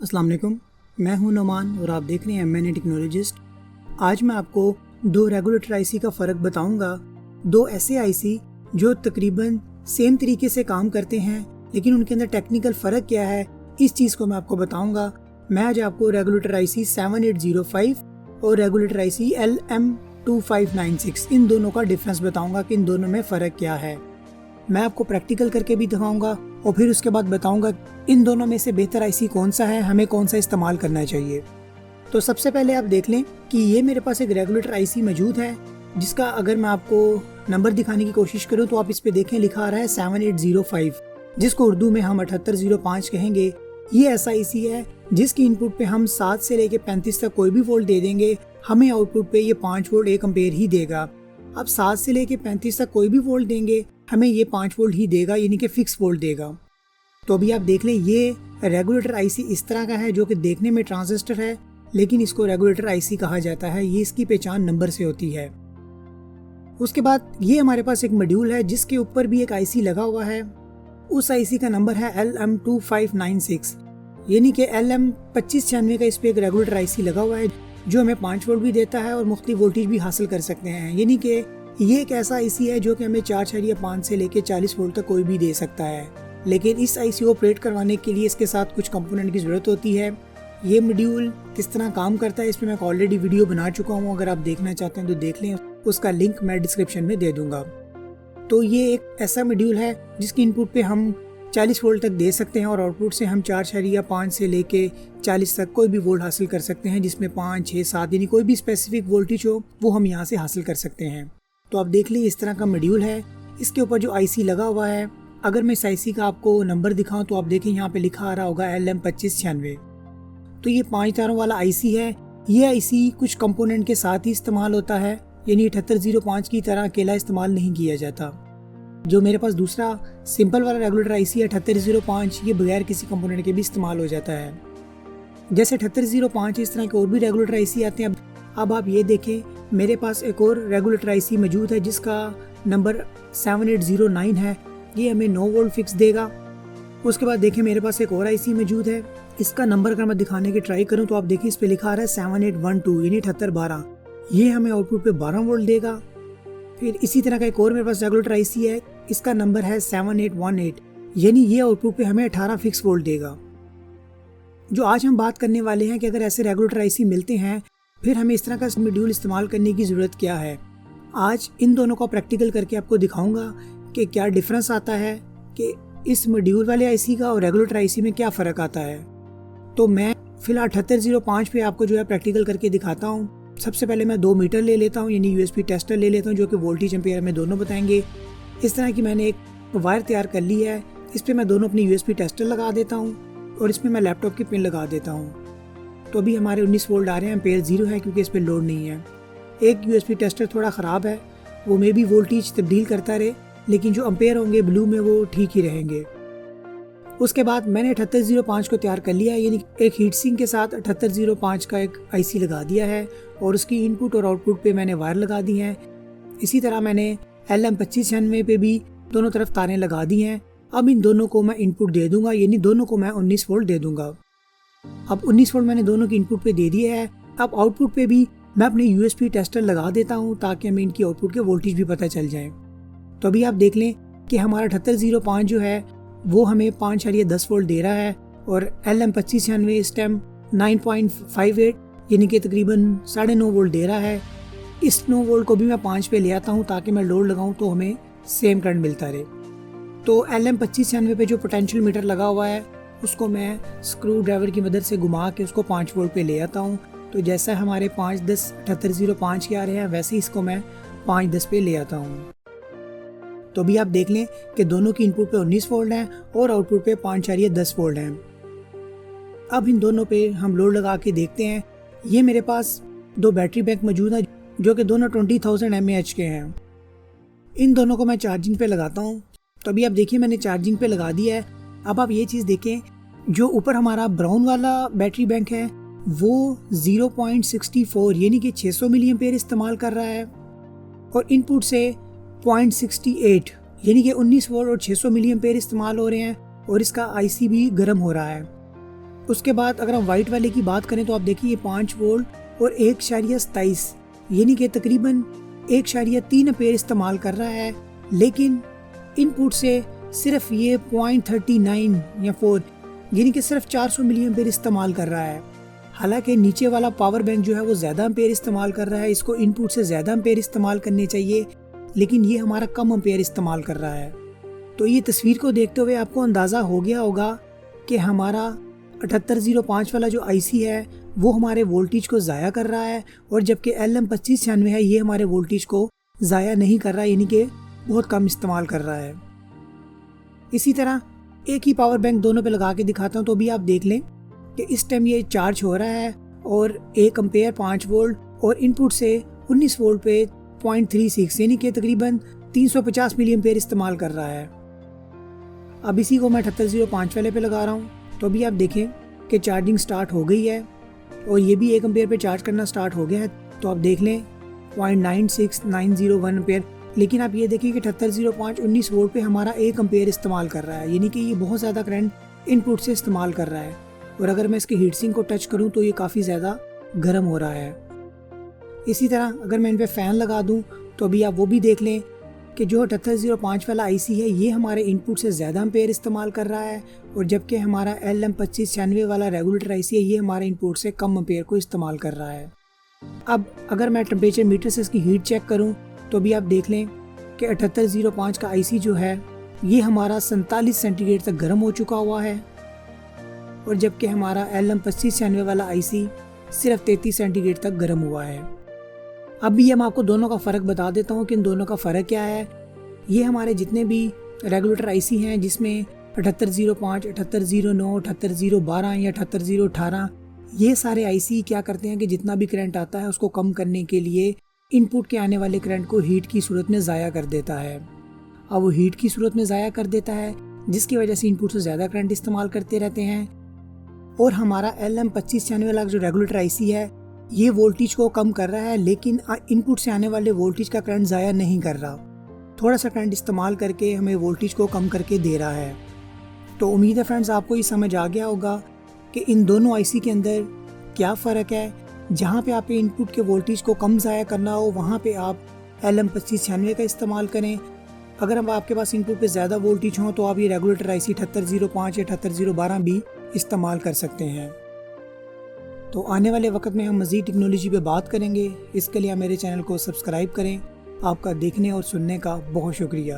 अस्सलाम वालेकुम, मैं हूं नोमान और आप देख रहे हैं एमएनए टेक्नोलॉजिस्ट। आज मैं आपको दो रेगुलेटर आईसी का फ़र्क बताऊंगा। दो ऐसे आईसी जो तकरीबन सेम तरीके से काम करते हैं, लेकिन उनके अंदर टेक्निकल फ़र्क क्या है, इस चीज़ को मैं आपको बताऊंगा। मैं आज आपको रेगुलेटर आईसी 7805 और रेगुलेटर आईसी LM2596 इन दोनों का डिफरेंस बताऊंगा कि इन दोनों में फ़र्क क्या है। मैं आपको प्रैक्टिकल करके भी दिखाऊंगा और फिर उसके बाद बताऊंगा इन दोनों में से बेहतर आईसी कौन सा है, हमें कौन सा इस्तेमाल करना चाहिए। तो सबसे पहले आप देख लें कि ये मेरे पास एक रेगुलेटर आईसी मौजूद है, जिसका अगर मैं आपको नंबर दिखाने की कोशिश करूं तो आप इस पे देखें, लिखा आ रहा है 7805, जिसको उर्दू में हम 7805 कहेंगे। ये ऐसा आईसी है जिसकी इनपुट पे हम 7 से लेके 35 तक कोई भी वोल्ट दे देंगे, हमें आउटपुट पे ये 5 वोल्ट 1 एम्पेयर ही देगा। अब 7 से लेके 35 तक कोई भी वोल्ट देंगे, हमें ये 5 वोल्ट ही देगा, यानी कि फिक्स वोल्ट देगा। तो अभी आप देख लें, ये रेगुलेटर आईसी इस तरह का है जो कि देखने में ट्रांजिस्टर है, लेकिन इसको रेगुलेटर आईसी कहा जाता है। ये इसकी पहचान नंबर से होती है। उसके बाद ये हमारे पास एक मॉड्यूल है जिसके ऊपर भी एक आईसी लगा हुआ है। उस आईसी का नंबर है LM2596, यानी कि LM2596 का इस पे एक रेगुलेटर आईसी लगा हुआ है जो हमें 5 वोल्ट भी देता है और मुख्तलिफ वोल्टेज भी हासिल कर सकते हैं। यानी कि ये एक ऐसा आईसी है जो कि हमें 4.5 से लेके 40 वोल्ट तक कोई भी दे सकता है। लेकिन इस आईसी को ऑपरेट करवाने के लिए इसके साथ कुछ कंपोनेंट की ज़रूरत होती है। ये मॉड्यूल किस तरह काम करता है इस पर मैं ऑलरेडी वीडियो बना चुका हूँ, अगर आप देखना चाहते हैं तो देख लें, उसका लिंक मैं डिस्क्रिप्शन में दे दूंगा। तो ये एक ऐसा मॉड्यूल है जिसकी इनपुट पे हम 40 वोल्ट तक दे सकते हैं और आउटपुट से हम 4.5 से लेके 40 तक कोई भी वोल्ट हासिल कर सकते हैं, जिसमें 5, 6, 7 यानी कोई भी स्पेसिफिक वोल्टेज हो वो हम यहाँ से हासिल कर सकते हैं। तो आप देख लीजिए, इस तरह का मॉड्यूल है। इसके ऊपर जो आईसी लगा हुआ है, अगर मैं इस आईसी का आपको नंबर दिखाऊं तो आप देखें यहाँ पे लिखा आ रहा होगा LM2596। तो ये 5 तारों वाला आईसी है। ये आईसी कुछ कंपोनेंट के साथ ही इस्तेमाल होता है, यानी 7805 की तरह अकेला इस्तेमाल नहीं किया जाता। जो मेरे पास दूसरा सिंपल वाला रेगुलेटर आईसी है 7805, ये बगैर किसी कंपोनेंट के भी इस्तेमाल हो जाता है। जैसे 7805 इस तरह के और भी रेगुलेटर आईसी आते हैं। अब आप ये देखें, मेरे पास एक और रेगुलेटर आईसी मौजूद है जिसका नंबर 7809 है। ये हमें 9 वोल्ट फिक्स देगा। उसके बाद देखें, मेरे पास एक और आईसी मौजूद है। इसका नंबर अगर मैं दिखाने की ट्राई करूं तो आप देखिए, इस पे लिखा आ रहा है 7812, यानी 7812। ये हमें आउटपुट पे 12 वोल्ट देगा। फिर इसी तरह का एक और मेरे पास रेगुलेटर आईसी है, इसका नंबर है 7818, यानी ये आउटपुट पे हमें 18 फिक्स वोल्ट देगा। जो आज हम बात करने वाले हैं कि अगर ऐसे रेगुलेटर आईसी मिलते हैं फिर हमें इस तरह का मॉड्यूल इस्तेमाल करने की ज़रूरत क्या है। आज इन दोनों का प्रैक्टिकल करके आपको दिखाऊंगा कि क्या डिफरेंस आता है, कि इस मॉड्यूल वाले आईसी का और रेगुलेटर आईसी में क्या फ़र्क आता है। तो मैं फिलहाल 7805 पे आपको जो है प्रैक्टिकल करके दिखाता हूँ। सबसे पहले मैं 2 मीटर ले लेता हूँ, यानी USB टेस्टर ले लेता हूँ जो कि वोल्टेज एम्पेयर में दोनों बताएंगे। इस तरह की मैंने एक वायर तैयार कर ली है। इस पर मैं दोनों अपनी USB टेस्टर लगा देता हूँ और इसमें मैं लैपटॉप की पिन लगा देता हूँ। तो अभी हमारे 19 वोल्ट आ रहे हैं, एम्पेयर 0 है क्योंकि इस पर लोड नहीं है। एक USB टेस्टर थोड़ा ख़राब है, वो मे भी वोल्टेज तब्दील करता रहे, लेकिन जो एम्पेयर होंगे ब्लू में वो ठीक ही रहेंगे। उसके बाद मैंने 7805 को तैयार कर लिया है, यानी एक हीट सिंक के साथ 7805 का एक आईसी लगा दिया है और उसकी इनपुट और आउटपुट पे मैंने वायर लगा दी हैं। इसी तरह मैंने LM2596 पे भी दोनों तरफ तारें लगा दी हैं। अब इन दोनों को मैं इनपुट दे दूंगा, यानी दोनों को मैं 19 वोल्ट दे दूंगा। अब 19 वोल्ट मैंने दोनों की इनपुट पे दे दिया है। अब आउटपुट पे भी मैं अपने USB टेस्टर लगा देता हूँ ताकि हमें इनकी आउटपुट के वोल्टेज भी पता चल जाए। तो अभी आप देख लें कि हमारा 7805 जो है वो हमें 5.10 वोल्ट दे रहा है और LM2596 इस टाइम 9.58 यानी कि तकरीबन 9.5 वोल्ट दे रहा है। इस 9 वोल्ट को भी मैं 5 पे ले आता हूँ ताकि मैं लोड लगाऊँ तो हमें सेम करंट मिलता रहे। तो LM2596 पे जो पोटेंशियल मीटर लगा हुआ है उसको मैं स्क्रू ड्राइवर की मदद से घुमा के उसको 5 वोल्ट पे ले आता हूँ। तो जैसा हमारे 510 7805 के आ रहे हैं वैसे इसको मैं 510 पे ले आता हूँ। तो अभी आप देख लें कि दोनों की इनपुट पे 19 वोल्ट है और आउटपुट पे 5.10 वोल्ट है। अब इन दोनों पे हम लोड लगा के देखते हैं। ये मेरे पास 2 बैटरी बैंक मौजूद है जो कि दोनों 20,000 mAh के हैं। इन दोनों को मैं चार्जिंग पे लगाता हूँ। तो अभी आप देखिए, मैंने चार्जिंग पे लगा दिया है। अब आप ये चीज़ देखें, जो ऊपर हमारा ब्राउन वाला बैटरी बैंक है वो 0.64 यानी कि 600 मिली एम्पेयर इस्तेमाल कर रहा है और इनपुट से 0.68 यानी कि 19 वोल्ट और 600 मिली एम्पेयर इस्तेमाल हो रहे हैं और इसका आईसी भी गर्म हो रहा है। उसके बाद अगर हम वाइट वाले की बात करें तो आप देखिए ये 5 वोल्ट और 1.27 यानी कि तकरीबन 1.3 एम्पेयर इस्तेमाल कर रहा है, लेकिन इनपुट से सिर्फ ये 0.39 या 4 यानी कि सिर्फ 400 मिली एम्पेयर इस्तेमाल कर रहा है। हालांकि नीचे वाला पावर बैंक जो है वो ज़्यादा एम्पेयर इस्तेमाल कर रहा है, इसको इनपुट से ज़्यादा एम्पेयर इस्तेमाल करने चाहिए, लेकिन ये हमारा कम एम्पेयर इस्तेमाल कर रहा है। तो ये तस्वीर को देखते हुए आपको अंदाज़ा हो गया होगा कि हमारा 7805 वाला जो आईसी है वो हमारे वोल्टेज को ज़ाया कर रहा है, और जबकि LM2596 है ये हमारे वोल्टेज को ज़ाया नहीं कर रहा है, यानी कि बहुत कम इस्तेमाल कर रहा है। इसी तरह एक ही पावर बैंक दोनों पे लगा के दिखाता हूँ, तो अभी आप देख लें कि इस टाइम ये चार्ज हो रहा है और 1 एम्पेयर 5 वोल्ट और इनपुट से 19 वोल्ट पे 0.36 यानी कि तकरीबन 350 मिली एम्पेयर इस्तेमाल कर रहा है। अब इसी को मैं 7805 वाले पे लगा रहा हूँ, तो अभी आप देखें कि चार्जिंग स्टार्ट हो गई है और ये भी 1 एम्पेयर पे चार्ज करना स्टार्ट हो गया है। तो आप देख लें 0.96901 एम्पेयर, लेकिन आप ये देखिए कि 7805 19 वोल्ट पे हमारा 1 एम्पेयर इस्तेमाल कर रहा है, यानी कि ये बहुत ज़्यादा करंट इनपुट से इस्तेमाल कर रहा है। और अगर मैं इसके हीट सिंक को टच करूं तो ये काफ़ी ज़्यादा गर्म हो रहा है। इसी तरह अगर मैं इन पे फ़ैन लगा दूं तो अभी आप वो भी देख लें कि जो 7805 वाला आईसी है ये हमारे इनपुट से ज़्यादा एम्पेयर इस्तेमाल कर रहा है, और जबकि हमारा LM2596 वाला रेगुलेटर आईसी है ये हमारे इनपुट से कम एम्पेयर को इस्तेमाल कर रहा है। अब अगर मैं टेम्परेचर मीटर से इसकी हीट चेक करूँ तो भी आप देख लें कि 7805 का आईसी जो है ये हमारा 47 सेंटीग्रेड तक गर्म हो चुका हुआ है, और जबकि हमारा LM2596 वाला आईसी सिर्फ 33 सेंटीग्रेड तक गर्म हुआ है। अब भी हम आपको दोनों का फ़र्क बता देता हूँ कि इन दोनों का फ़र्क क्या है। ये हमारे जितने भी रेगुलेटर आईसी हैं जिसमें 7805, 7809, 78012 या 78018, ये सारे आईसी क्या करते हैं कि जितना भी करंट आता है उसको कम करने के लिए इनपुट के आने वाले करंट को हीट की सूरत में ज़ाया कर देता है। अब वो हीट की सूरत में ज़ाया कर देता है जिसकी वजह से इनपुट से ज़्यादा करंट इस्तेमाल करते रहते हैं, और हमारा LM2596 वाला जो रेगुलेटर आईसी है ये वोल्टेज को कम कर रहा है, लेकिन इनपुट से आने वाले वोल्टेज का करंट ज़ाया नहीं कर रहा, थोड़ा सा करंट इस्तेमाल करके हमें वोल्टेज को कम करके दे रहा है। तो उम्मीद है फ्रेंड्स आपको ये समझ आ गया होगा कि इन दोनों आईसी के अंदर क्या फ़र्क है। जहाँ पे आपके इनपुट के वोल्टेज को कम ज़ाया करना हो वहाँ पे आप LM2596 का इस्तेमाल करें। अगर अब आपके पास इनपुट पे ज़्यादा वोल्टेज हो तो आप ये रेगुलेटर आईसी 7805 या 78012 भी इस्तेमाल कर सकते हैं। तो आने वाले वक्त में हम मज़ीद टेक्नोलॉजी पे बात करेंगे। इसके लिए आप मेरे चैनल को सब्सक्राइब करें। आपका देखने और सुनने का बहुत शुक्रिया।